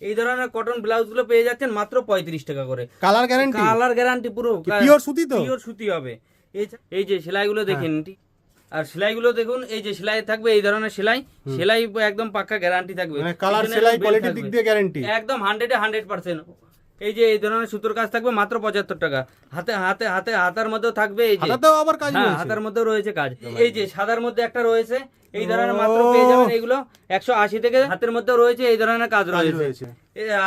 এই ধরনের cotton blouse গুলো পেয়ে যাচ্ছেন মাত্র 35 টাকা করে। Colour guarantee? কালার গ্যারান্টি পুরো পিওর সুতি তো? পিওর সুতি হবে। এই যে সেলাইগুলো দেখেন, আর সেলাইগুলো দেখুন, এই যে সেলাই থাকবে এই ধরনের সেলাই একদম পাক্কা গ্যারান্টি থাকবে। মানে কালার সেলাই কোয়ালিটির দিক দিয়ে গ্যারান্টি একদম 100% এই যে এই ধরনের সুতোর কাজ থাকবে মাত্র 75 টাকা। হাতার মধ্যেও থাকবে, এই যে হাতাতেও আবার কাজ রয়েছে। হাতার মধ্যেও রয়েছে কাজ। এই যে সাদার মধ্যে একটা রয়েছে এই ধরনের মাত্র পেয়ে যাবেন এগুলো 180 থেকে। হাতের মধ্যে রয়েছে এই ধরনের কাজ রয়েছে।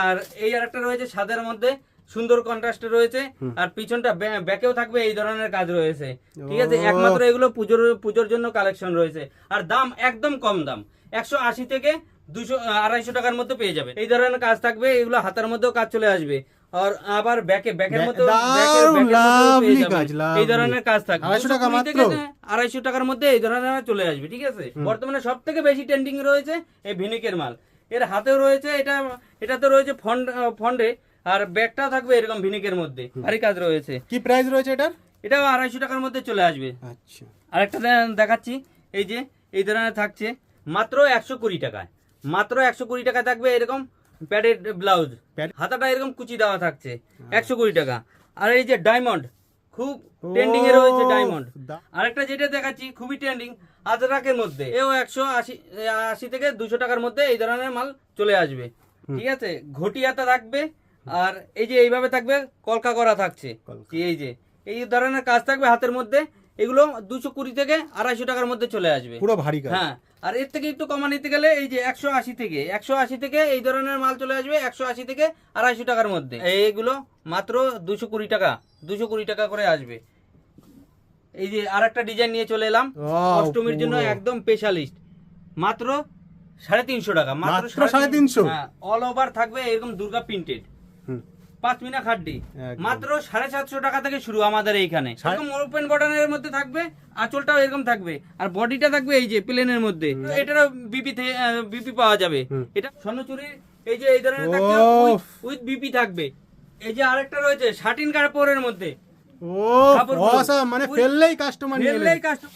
আর এই আরেকটা রয়েছে সাদার মধ্যে সুন্দর কন্ট্রাস্টে রয়েছে, আর পিছনটা ব্যাকেও থাকবে এই ধরনের কাজ রয়েছে। ঠিক আছে, একমাত্র এগুলো পুজোর জন্য কালেকশন রয়েছে। আর দাম একদম কম দাম, 180 থেকে 200-250 টাকার মধ্যে পেয়ে যাবে। এই ধরনের কাজ থাকবে, এগুলো হাতের মধ্যেও কাজ চলে আসবে। আর আবার ব্যাকের মধ্যে এই ধরনের কাজ থাকবে 250 টাকার মধ্যে এই ধরনের চলে আসবে। ঠিক আছে, বর্তমানে সব থেকে বেশি ট্রেন্ডিং রয়েছে এই ভিনিকের মাল। এর হাতেও রয়েছে, এটাতে রয়েছে ফন্ডে, আর ব্যাগটাও থাকবে এরকম ভিনিকের মধ্যে ভারী কাজ রয়েছে। কি প্রাইস রয়েছে এটার? এটাও 250 টাকার মধ্যে চলে আসবে। আচ্ছা, আরেকটা দেখাচ্ছি, এই যে এই ধরনের থাকছে মাত্র 120 টাকায়। মাত্র 120 টাকা থাকবে এরকম প্যাডেড ব্লাউজ, হাতাটা এরকম কুচি দেওয়া থাকছে 120 টাকা। আর এই যে ডায়মন্ড, খুব ট্রেন্ডিং এ রয়েছে ডায়মন্ড। আরেকটা যেটা দেখাচ্ছি খুবই ট্রেন্ডিং, আজরাকের মধ্যে, এও 180 থেকে 200 টাকার মধ্যে এই ধরনের মাল চলে আসবে। ঠিক আছে, ঘটি হাতা থাকবে, আর এই যে এইভাবে থাকবে কলকা করা থাকছে, এই যে এই ধরনের কাজ থাকবে হাতের মধ্যে। এগুলো 220 থেকে 250 টাকার মধ্যে চলে আসবে, পুরো ভারী কাজ। হ্যাঁ, আর এর থেকে একটু কমা নিতে গেলে এই যে 180 থেকে এই ধরনের মাল চলে আসবে 180 থেকে 250 টাকার মধ্যে। এইগুলো মাত্র 220 টাকা করে আসবে। এই যে আরেকটা ডিজাইন নিয়ে চলে এলাম অষ্টমীর জন্য, একদম স্পেশালিস্ট, মাত্র 350 টাকা। মাত্র 350? হ্যাঁ, অল ওভার থাকবে এরকম দুর্গা প্রিন্টেড, 5 মিনা খাড্ডি, মাত্র 750 টাকা থেকে শুরু আমাদের এইখানে। এরকম ওপেন বটনের মধ্যে থাকবে, আঁচলটাও এরকম থাকবে, আর বডিটা থাকবে এই যে প্লেনের মধ্যে। এটারও বিপি পাওয়া যাবে। এটা স্বর্ণচুরির এই যে এই ধরনের থাকবে, উইথ বিপি থাকবে। এই যে আরেকটা রয়েছে শাটিন কাপড়ের মধ্যে, মানে ফেললেই কাস্টমার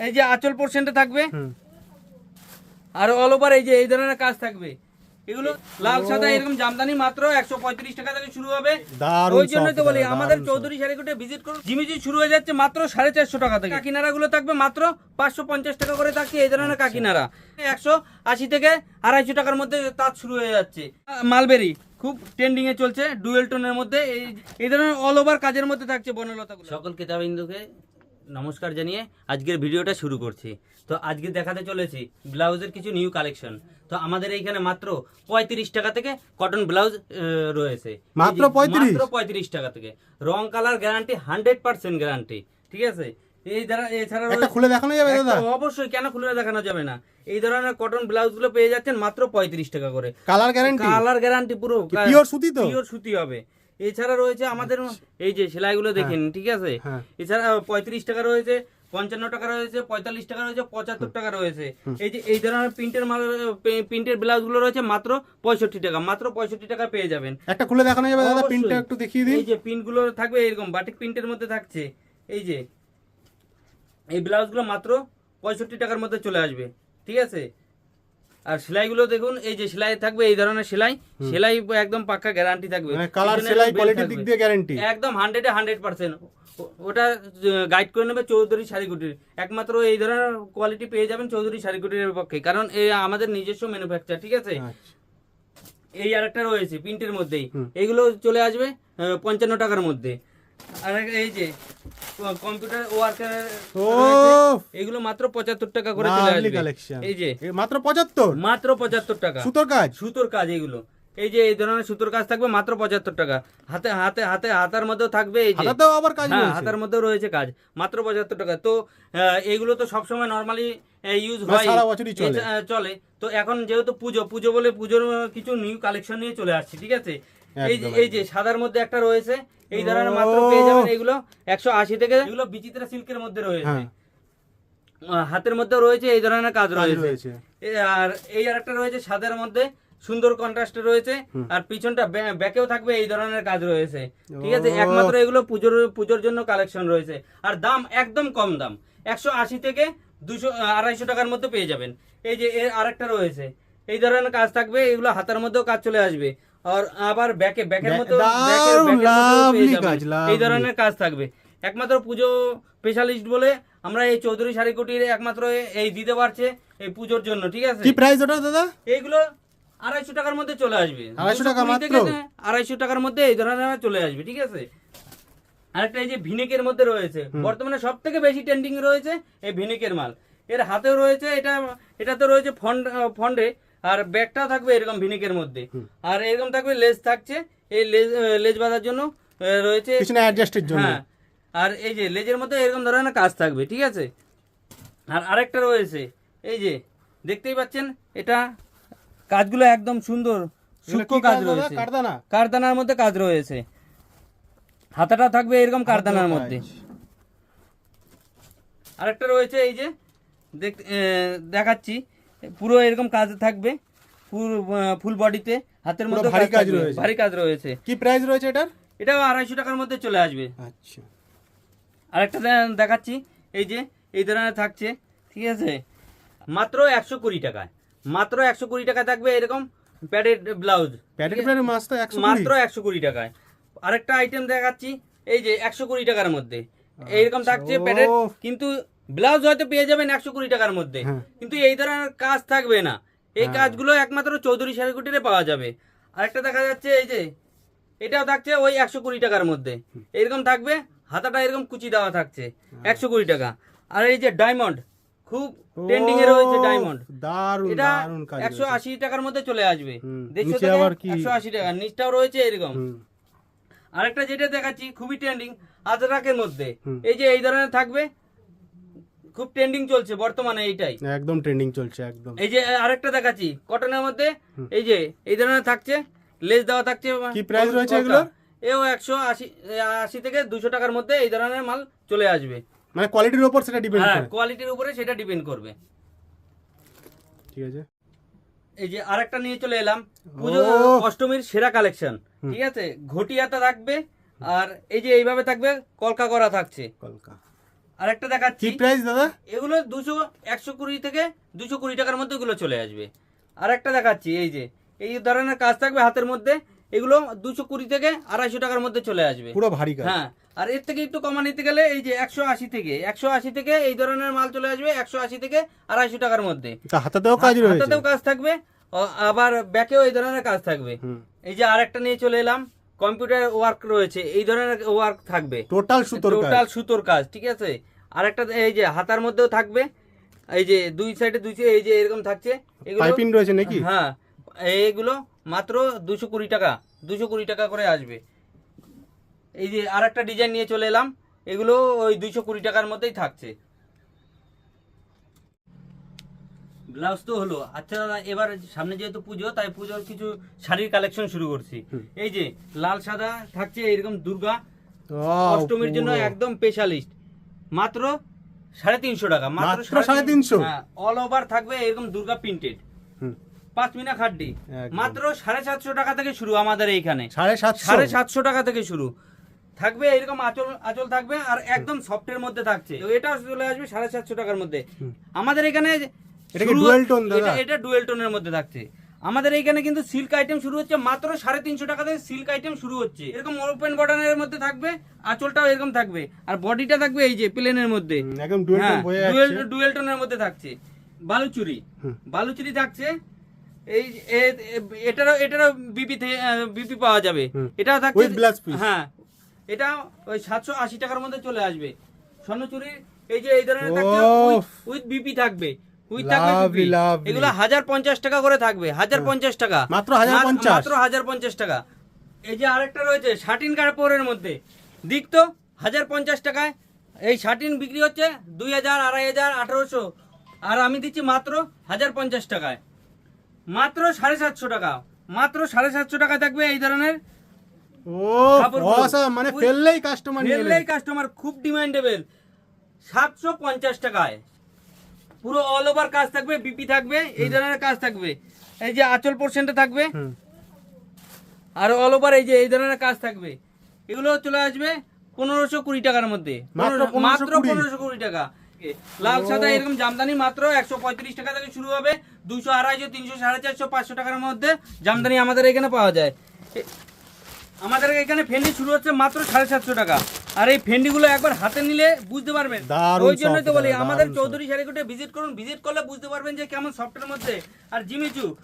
এই যে আঁচল পোরশনটা থাকবে, আর অল ওভার এই যে এই ধরনের কাজ থাকবে। এগুলো লাল সাদা এরকম জামদানি মাত্র 135 টাকা থেকে শুরু হবে। ওই জন্য তো বলি আমাদের চৌধুরী শাড়িঘাটে ভিজিট করুন। জিমিজি শুরু হয়ে যাচ্ছে মাত্র 450 টাকা থেকে। কাকিনারা গুলো থাকবে মাত্র 550 টাকা করে থাকছে এই ধরনের কাকিনারা। 180 থেকে 250 টাকার মধ্যে তাঁত শুরু হয়ে যাচ্ছে। মালবেরি খুব ট্রেন্ডিং এ চলছে, ডুয়েল টোনের মধ্যে এই ধরনের অল ওভার কাজের মধ্যে থাকছে বনলতাগুলো। সকল ক্রেতাবিন্দুকে নমস্কার জানিয়ে আজকের ভিডিওটা শুরু করছি। তো আজকে দেখাতে চলেছি ব্লাউজের কিছু নিউ কালেকশন। তো আমাদের এইখানে মাত্র 35 টাকা থেকে কটন ব্লাউজ রয়েছে, মাত্র 35 টাকা থেকে। রং কালার গ্যারান্টি 100% গ্যারান্টি। ঠিক আছে, এছাড়া একটা খুলে দেখানো যাবে দাদা? অবশ্যই, কেন খুলে দেখানো যাবে না। এই ধরনের কটন ব্লাউজ গুলো পেয়ে যাচ্ছেন মাত্র 35 টাকা করে। Colour guarantee? কালার গ্যারান্টি পুরো পিওর সুতি তো? পিওর সুতি হবে। এছাড়া রয়েছে আমাদের এই যে সেলাইগুলো দেখেন, ঠিক আছে, এছাড়া 35 টাকা রয়েছে, 55 টাকা রয়েছে, 45 টাকা রয়েছে, 75 টাকা রয়েছে। এই যে এই ধরনের প্রিন্টের ব্লাউজ গুলো রয়েছে মাত্র 65 টাকা। মাত্র 65 টাকা পেয়ে যাবেন। একটা খুলে দেখানো যাবে দাদা? প্রিন্টটা একটু দেখিয়ে দিন। এই যে প্রিন্ট গুলো থাকবে এরকম বাটিক প্রিন্টের মধ্যে থাকছে। এই যে এই ব্লাউজ গুলো মাত্র 65 টাকার মধ্যে চলে আসবে। ঠিক আছে, আর সেলাইগুলো দেখুন, এই যে সেলাই থাকবে এই ধরনের সেলাই একদম পাক্কা গ্যারান্টি থাকবে। কালার সেলাই কোয়ালিটির দিক দিয়ে গ্যারান্টি একদম 100% ওটা গাইড করে নেবে চৌধুরী শাড়িকুটির। একমাত্র এই ধরনের কোয়ালিটি পেয়ে যাবেন চৌধুরী শাড়িকুটির পক্ষে, কারণ এই আমাদের নিজস্ব ম্যানুফ্যাকচার। ঠিক আছে, এই আরেকটা রয়েছে প্রিন্টের মধ্যেই, এগুলো চলে আসবে 55 টাকার মধ্যে। আর এই যে কম্পিউটার ওয়ার্কার এগুলো মাত্র 75 টাকা করে চলে আসবে। এই যে মাত্র 75 টাকা। সুতোর কাজ এগুলো, এই যে এই ধরনের সুতোর কাজ থাকবে মাত্র 75 টাকা। হাতার মধ্যেও থাকবে, এই যে হাতার মধ্যেও রয়েছে কাজ, মাত্র 75 টাকা। তো এগুলো তো সবসময় নর্মালি ইউজ হয়, চলে। তো এখন যেহেতু পুজো বলে পুজোর কিছু নিউ কালেকশন নিয়ে চলে আসছি। ঠিক আছে, এই যে সাদার মধ্যে একটা রয়েছে এই ধরনের মাত্র পেয়ে যাবেন এগুলো 180 থেকে। এগুলো বিচিত্রা সিল্কের মধ্যে রয়েছে, হাতের মধ্যে রয়েছে এই ধরনের কাজ রয়েছে। আর এই আরেকটা রয়েছে সাদার মধ্যে সুন্দর কন্ট্রাস্টে রয়েছে, আর পিছনটা ব্যাকেও থাকবে এই ধরনের কাজ রয়েছে। ঠিক আছে, একমাত্র এগুলো পুজোর জন্য কালেকশন রয়েছে। আর দাম একদম কম দাম, 180 থেকে 200-250 টাকার মধ্যে পেয়ে যাবেন। এই যে এর আরেকটা রয়েছে এই ধরনের কাজ থাকবে, এগুলো হাতের মধ্যেও কাজ চলে আসবে। আর আবার ব্যাকের মধ্যে দারুণ, lovely কাজ, এই ধরনের কাজ থাকবে। একমাত্র পুজো স্পেশালিস্ট বলে আমরা এই চৌধুরী শাড়ি কুটির একমাত্র এই দিতে পারছে এই পুজোর জন্য, ঠিক আছে? কি প্রাইস ওটা দাদা? এইগুলো 250 টাকার মধ্যে চলে আসবে, 250 টাকা 220 মাত্র? থেকে 250 টাকার মধ্যে এই ধরনের চলে আসবে, ঠিক আছে? আরেকটা এই যে ভিনেকের মধ্যে রয়েছে, বর্তমানে সব থেকে বেশি ট্রেন্ডিং রয়েছে এই ভিনেকের মাল। এর হাতেও রয়েছে, এটাতে রয়েছে ফন্ডে, আর ব্যাগটাও থাকবে এরকম ভিনেকের মধ্যে, আর এরকম থাকবে লেজ থাকছে, এই লেজ বাঁধার জন্য রয়েছে, পিছনে অ্যাডজাস্টের জন্য। হ্যাঁ, আর এই যে লেজের মধ্যে এরকম ধরনের কাজ থাকবে, ঠিক আছে? আর আরেকটা রয়েছে, এই যে দেখতেই পাচ্ছেন, এটা কাজগুলো একদম সুন্দর সূক্ষ্ম কাজ রয়েছে, কারদানার মধ্যে কাজ রয়েছে। হাতাটা থাকবে এরকম কারদানার মধ্যে। আরেকটা রয়েছে, এই যে দেখাচ্ছি, পুরো এরকম কাজ থাকবে, পুরো ফুল বডিতে, হাতের মধ্যে ভারী কাজ রয়েছে। কি প্রাইস রয়েছে এটার? এটাও 250 টাকার মধ্যে চলে আসবে। আচ্ছা, আরেকটা দেখাচ্ছি, এই যে এই ধরনের থাকছে, ঠিক আছে? মাত্র 120 টাকায়, মাত্র 120 টাকা থাকবে এরকম প্যাডেড ব্লাউজ, মাত্র 120 টাকায়। আরেকটা আইটেম দেখাচ্ছি, এই যে 120 টাকার মধ্যে এইরকম থাকছে প্যাডেড, কিন্তু ব্লাউজ হয়তো পেয়ে যাবেন 120 টাকার মধ্যে, কিন্তু এই ধরনের কাজ থাকবে না। এই কাজগুলো একমাত্র চৌধুরী শাড়ি কুটিরে পাওয়া যাবে। আরেকটা দেখা যাচ্ছে, এই যে এটাও থাকছে ওই 120 টাকার মধ্যে, এরকম থাকবে, হাতাটা এরকম কুচি দেওয়া থাকছে, 120 টাকা। আর এই যে ডায়মন্ড, খুব ট্রেন্ডিং এ রয়েছে ডায়মন্ড, এটা 180 টাকার মধ্যে চলে আসবে। দেখছো তো, 180 টাকা, নিচটাও রয়েছে এরকম। আরেকটা যেটা দেখাচ্ছি খুবই ট্রেন্ডিং, আজরাকের মধ্যে, এই যে এই ধরনের থাকবে, খুব ট্রেন্ডিং চলছে বর্তমানে, এইটাই একদম ট্রেন্ডিং চলছে একদম। এই যে আরেকটা দেখাচ্ছি কটনের মধ্যে, এই যে এই ধরনের থাকছে, লেস দেওয়া থাকছে। কি প্রাইস রয়েছে এগুলো? এও 180 থেকে 200 টাকার মধ্যে এই ধরনের মাল চলে আসবে। মানে কোয়ালিটির উপর সেটা ডিপেন্ড করে? হ্যাঁ, কোয়ালিটির উপরে সেটা ডিপেন্ড করবে। ঠিক আছে, এই যে আরেকটা নিয়ে চলে এলাম, পুজো অষ্টমীর সেরা কালেকশন, ঠিক আছে? ঘটিয়াটা থাকবে, আর এই যে এইভাবে থাকবে, কলকা করা থাকছে, কলকা। আরেকটা দেখাচ্ছি, কি প্রাইস দাদা? এগুলো 120 থেকে 220 টাকার মধ্যে এগুলো চলে আসবে। আরেকটা দেখাচ্ছি, এই যে এই ধরনের কাজ থাকবে হাতের মধ্যে, এগুলো 220 থেকে 250 টাকার মধ্যে চলে আসবে, পুরো ভারী কাজ। হ্যাঁ, আর এর থেকে একটু কমা নিতে গেলে এই যে 180 থেকে এই ধরনের মাল চলে আসবে 180 থেকে 250 টাকার মধ্যে। হাতাতেও কাজ রয়েছে, হাতাতেও কাজ থাকবে, আবার ব্যাকেও এই ধরনের কাজ থাকবে। এই যে আরেকটা নিয়ে চলে এলাম, কম্পিউটার ওয়ার্ক রয়েছে, এই ধরনের ওয়ার্ক থাকবে, টোটাল সুতোর কাজ, ঠিক আছে? আরেকটা এই যে হাতার মধ্যেও থাকবে, এই যে দুই সাইডে এই যে এরকম থাকছে, এগুলো পাইপিং রয়েছে নাকি? হ্যাঁ, এইগুলো মাত্র 220 টাকা করে আসবে। এই যে আরেকটা ডিজাইন নিয়ে চলে এলাম, এগুলো ওই 220 টাকার মধ্যেই থাকছে। ব্লাউজ তো হলো। আচ্ছা দাদা, এবার সামনে যেহেতু পুজো, তাই পুজোর কিছু শাড়ির কালেকশন শুরু করছি। এই যে লাল সাদা থাকছে এরকম, দুর্গা অষ্টমীর জন্য একদম স্পেশালিস্ট, মাত্র 350 টাকা, মাত্র 350। হ্যাঁ, অল ওভার থাকবে এরকম দুর্গা প্রিন্টেড, 5 মিনা খাড্ডি, মাত্র 750 টাকা থেকে শুরু আমাদের এইখানে, 750 টাকা থেকে শুরু থাকবে। এরকম আঁচল থাকবে, আর একদম সফটের মধ্যে থাকছে, এটা চলে আসবে 750 টাকার মধ্যে। আমাদের এখানে এটা ডুয়েল টোনের মধ্যে থাকছে। আমাদের এইখানে কিন্তু সিল্ক আইটেম শুরু হচ্ছে মাত্র 350 টাকা থেকে, সিল্ক আইটেম শুরু হচ্ছে। এরকম ওপেন বটনের মধ্যে থাকবে, আঁচলটাও এরকম থাকবে, আর বডিটা থাকবে এই যে প্লেনের মধ্যে, একদম ডুয়েল টোনের মধ্যে থাকছে। বালুচুরি থাকছে, এই এটারও বিপি পাওয়া যাবে, এটাও থাকছে। হ্যাঁ, এটা ওই 780 টাকার মধ্যে চলে আসবে। স্বর্ণচুরির এই যে এই ধরনের থাকছে, উইথ বিপি থাকবে, এগুলো 1050 টাকা করে থাকবে, 1050 টাকা, মাত্র 1050 টাকা। এই যে আরেকটা রয়েছে শাটিন কাপড়ের মধ্যে, দিক তো 1050 টাকায় এই শাটিন বিক্রি হচ্ছে 2000, 2500, 1800, আর আমি দিচ্ছি মাত্র 1050 টাকায়, মাত্র 750 টাকা, মাত্র 750 টাকা থাকবে এই ধরনের। মানে ফেললেই কাস্টমার, খুব ডিমান্ডেবল। 750 টাকায় পুরো অল ওভার কাজ থাকবে, বিপি থাকবে, এই ধরনের কাজ থাকবে। এই যে আঁচল পোর্শনটা থাকবে, আর অল ওভার এই যে এই ধরনের কাজ থাকবে। এগুলো চলে আসবে 1520 টাকার মধ্যে, মাত্র 1520 টাকা। লাল সাদা এরকম জামদানি মাত্র 135 টাকা থেকে শুরু হবে, 200, 250, 300, 450, 500 টাকার মধ্যে জামদানি আমাদের এখানে পাওয়া যায়। আমাদের এখানে ফেন্ডি শুরু হচ্ছে মাত্র 750 টাকা। আর এই ফেন্ডিগুলো একবার হাতে নিলে বুঝতে পারবেন। দারুণ ওই জন্যই তো soft, বলি আমাদের দারুণ চৌধুরী শাড়িঘাটে ভিজিট করুন, ভিজিট করলে বুঝতে পারবেন যে কেমন সফটের মধ্যে। আর জিমিচু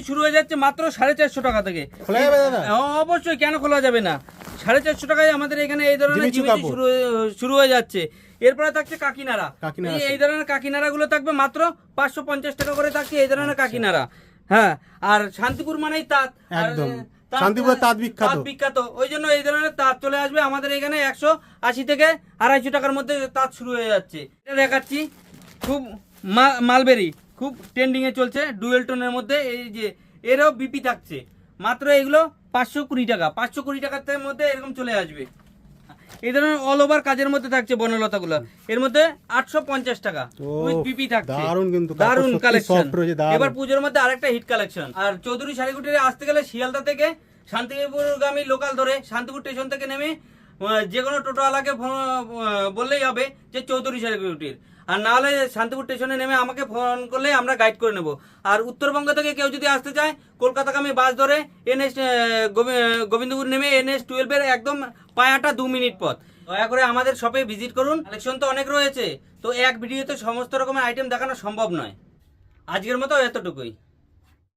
শুরু হয়ে যাচ্ছে মাত্র 450 টাকা থেকে। খোলা যাবে দাদা? অবশ্যই, কেন খোলা যাবে না। 450 টাকায় আমাদের এখানে এই ধরনের জিমিচু জিমিচু কাপড়। শুরু হয়ে যাচ্ছে। এরপরে থাকছে কাকিনারা। কাকিনারা এই ধরনের কাকিনারা গুলো থাকবে মাত্র 550 টাকা করে থাকছে এই ধরনের কাকিনারা। হ্যাঁ, আর শান্তিপুর মানেই তাঁত। আর, একদম। তাঁত- শান্তিপুরের তাঁত বিখ্যাত। তাঁত বিখ্যাত, ওই জন্য এই ধরনের তাঁত চলে আসবে আমাদের এখানে 180 থেকে 250 টাকার মধ্যে তাঁত শুরু হয়ে যাচ্ছে। এটা দেখাচ্ছি খুব মালবেরি, খুব ট্রেন্ডিং এ চলছে ডুয়েল টোনের মধ্যে। এই যে এরও বিপি থাকছে মাত্র এগুলো 520 টাকা। 520 টাকার মধ্যে এরকম চলে আসবে। এই ধরনের অল ওভার কাজের মধ্যে থাকছে বনলতাগুলো, এর মধ্যে 850 টাকা উইথ বিপি থাকছে। দারুণ কিন্তু কাপড়, দারুণ সত্যি কালেকশন। soft রয়েছে, দারুণ। এবার পুজোর মধ্যে আরেকটা হিট কালেকশন। আর চৌধুরী শাড়িগুটির আসতে গেলে শিয়ালদা থেকে শান্তিপুরগামী লোকাল ধরে শান্তিপুর স্টেশন থেকে নেমে যে কোনো টোটোওয়ালাকে বললেই হবে যে চৌধুরী শাড়িগুটির। আর না হলে শান্তিপুর স্টেশনে নেমে আমাকে ফোন করলে আমরা গাইড করে নেব। আর উত্তরবঙ্গ থেকে কেউ যদি আসতে চায় কলকাতাগামী বাস ধরে NS গোবিন্দপুর নেমে NS-12 একদম পায়াটা 2 মিনিট পথ। দয়া করে আমাদের শপে ভিজিট করুন। কালেকশন তো অনেক রয়েছে, তো এক ভিডিওতে সমস্ত রকমের আইটেম দেখানো সম্ভব নয়। আজকের মতো এতটুকুই।